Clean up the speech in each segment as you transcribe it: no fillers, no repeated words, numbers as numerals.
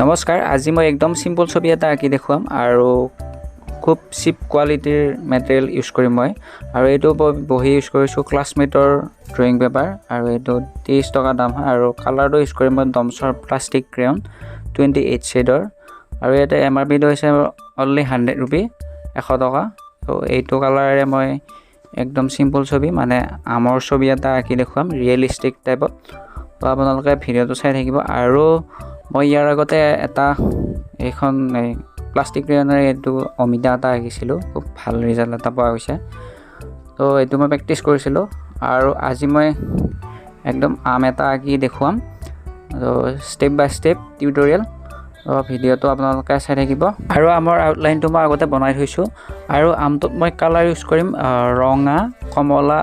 নমস্কাৰ আজি মই একদম সিম্পল ছবি এটা আঁকি দেখুৱাম আৰু খুব চিপ কোৱালিটিৰ মেটেৰিয়েল ইউজ কৰিম মই আৰু এইটো বহি ইউজ কৰিছোঁ ক্লাছমেটৰ ড্ৰয়িং পেপাৰ আৰু এইটো 30 টকা দাম হয় আৰু কালাৰটো ইউজ কৰিম মই ডমছৰ প্লাষ্টিক ক্ৰেয়ন 28 শেডৰ আৰু এটা এমআৰপি টো হৈছে অনলি 100 रुपी 100 টকা তো এইটো কালাৰে মই একদম সিম্পল ছবি মানে আমৰ ছবি এটা আঁকি দেখুৱাম ৰিয়েলিষ্টিক টাইপত তো আপোনালোকে ভিডিঅ'টো চাই থাকিব আৰু মই ইয়াৰ আগতে এটা এখন প্লাষ্টিক ক্ৰেয়নৰ এইটো অমিতা এটা আঁকিছিলোঁ খুব ভাল ৰিজাল্ট এটা পোৱা গৈছে তো এইটো মই প্ৰেক্টিছ কৰিছিলোঁ আৰু আজি মই একদম আম এটা আঁকি দেখুৱাম তো ষ্টেপ বাই ষ্টেপ টিউটৰিয়েল তো ভিডিঅ'টো আপোনালোকে চাই থাকিব আৰু আমৰ আউটলাইনটো মই আগতে বনাই থৈছোঁ আৰু আমটোত মই কালাৰ ইউজ কৰিম ৰঙা কমলা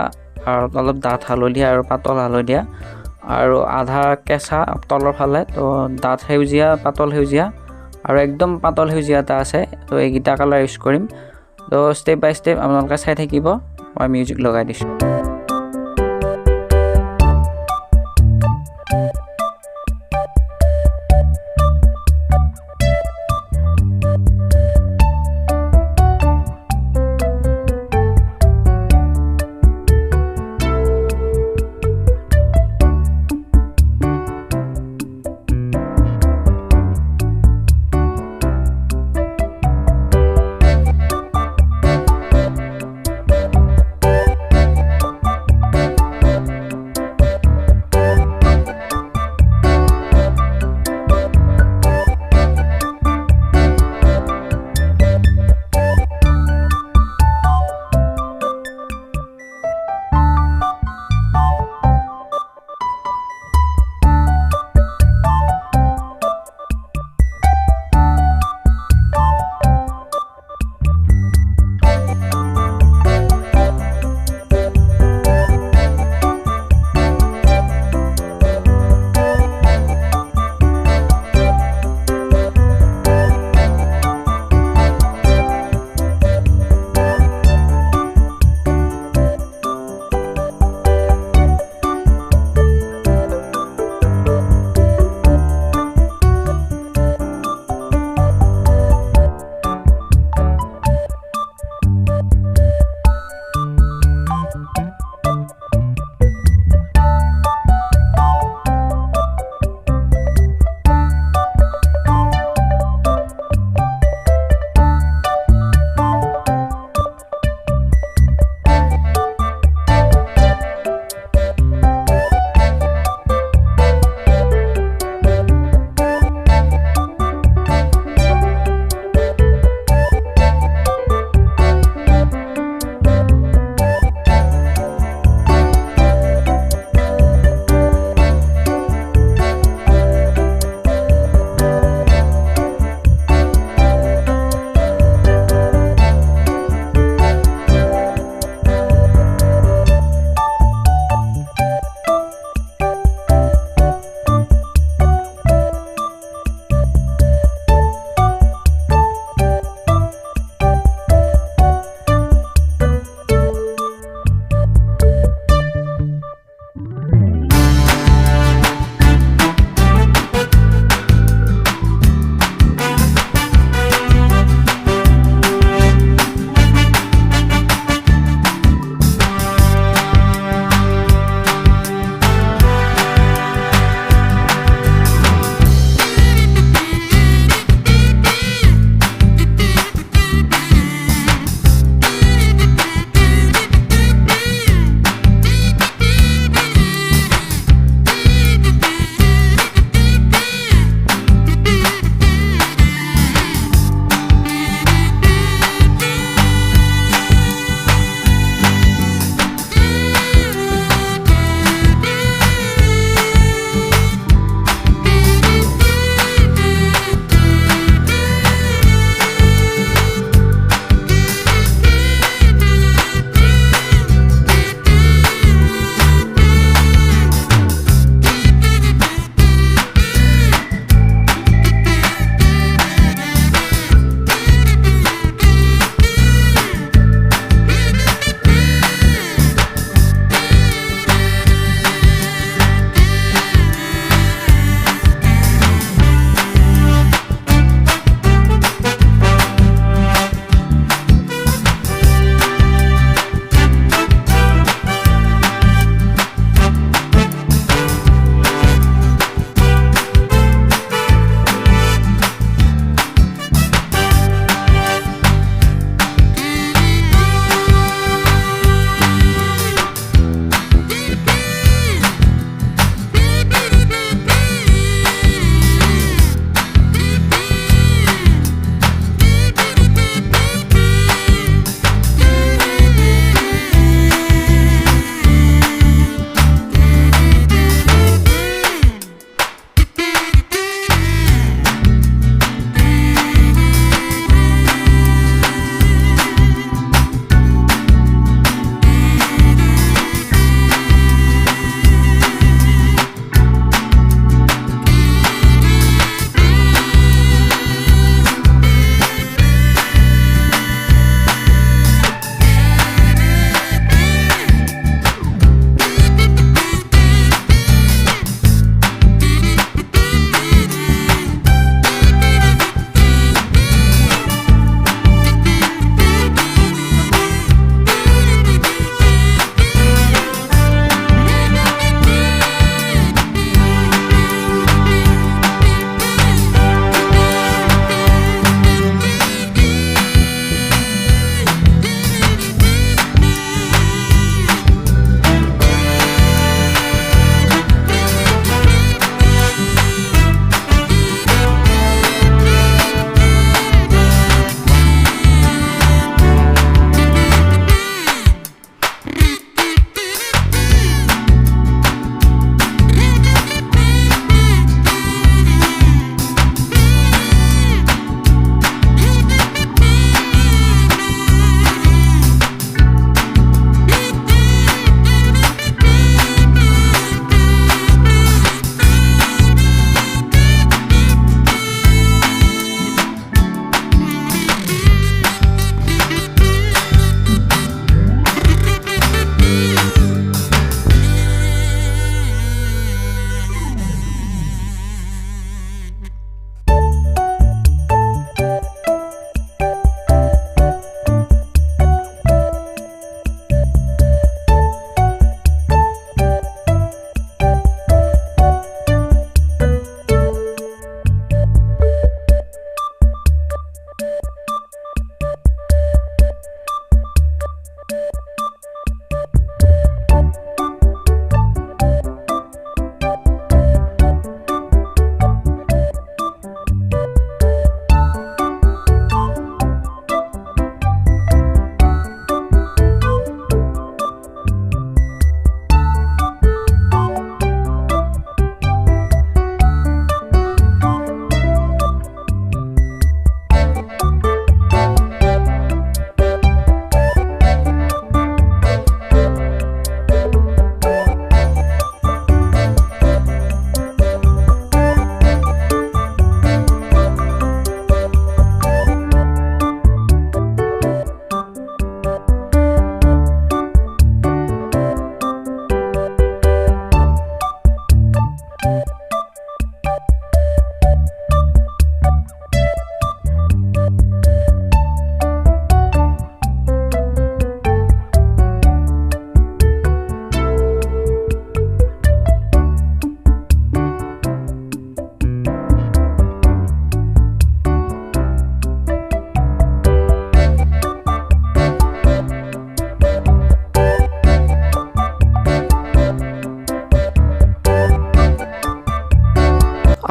আৰু অলপ ডাঠ হালধীয়া আৰু পাতল হালধীয়া আৰু আধা কেঁচা তলৰ ফালে তো ডাঠ সেউজীয়া পাতল সেউজীয়া আৰু একদম পাতল সেউজীয়া এটা আছে তো এইকেইটা কালাৰ ইউজ কৰিম তো ষ্টেপ বাই ষ্টেপ আপোনালোকে চাই থাকিব মই মিউজিক লগাই দিছোঁ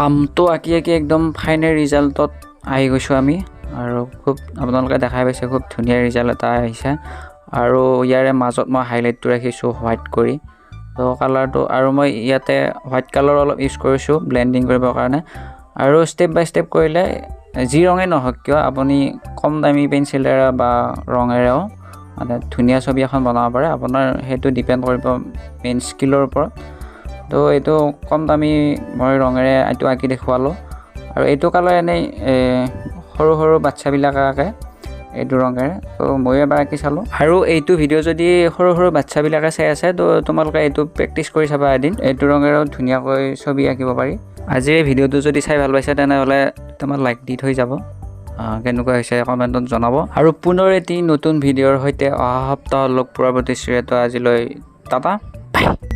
আমটো আঁকি একদম ফাইনেল ৰিজাল্টত আহি গৈছোঁ আমি আৰু খুব আপোনালোকে দেখাই পাইছে খুব ধুনীয়া ৰিজাল্ট এটা আহিছে আৰু ইয়াৰে মাজত মই হাইলাইটটো ৰাখিছোঁ হোৱাইট কৰি তো কালাৰটো আৰু মই ইয়াতে হোৱাইট কালাৰ অলপ ইউজ কৰিছোঁ ব্লেণ্ডিং কৰিবৰ কাৰণে আৰু ষ্টেপ বাই ষ্টেপ কৰিলে যি ৰঙে নহওক কিয় আপুনি কম দামী পেঞ্চিলেৰে বা ৰঙেৰেও মানে ধুনীয়া ছবি এখন বনাব পাৰে আপোনাৰ সেইটো ডিপেণ্ড কৰিব মেইন স্কিলৰ ওপৰত তো এইটো কম দামী মই ৰঙেৰে এইটো আঁকি দেখুৱালোঁ আৰু এইটো কালাৰ এনেই সৰু সৰু বাচ্চাবিলাকে আঁকে এইটো ৰঙেৰে তো ময়ো এবাৰ আঁকি চালোঁ আৰু এইটো ভিডিঅ' যদি সৰু সৰু বাচ্চাবিলাকে চাই আছে তো তোমালোকে এইটো প্ৰেক্টিচ কৰি চাবা এদিন এইটো ৰঙেৰেও ধুনীয়াকৈ ছবি আঁকিব পাৰি আজিৰ এই ভিডিঅ'টো যদি চাই ভাল পাইছে তেনেহ'লে তোমাৰ লাইক দি থৈ যাব কেনেকুৱা হৈছে কমেণ্টত জনাব আৰু পুনৰ এটি নতুন ভিডিঅ'ৰ সৈতে অহা সপ্তাহত লগ পোৱাৰ প্ৰতিশ্ৰুতিৰে আজিলৈ টাটা বাই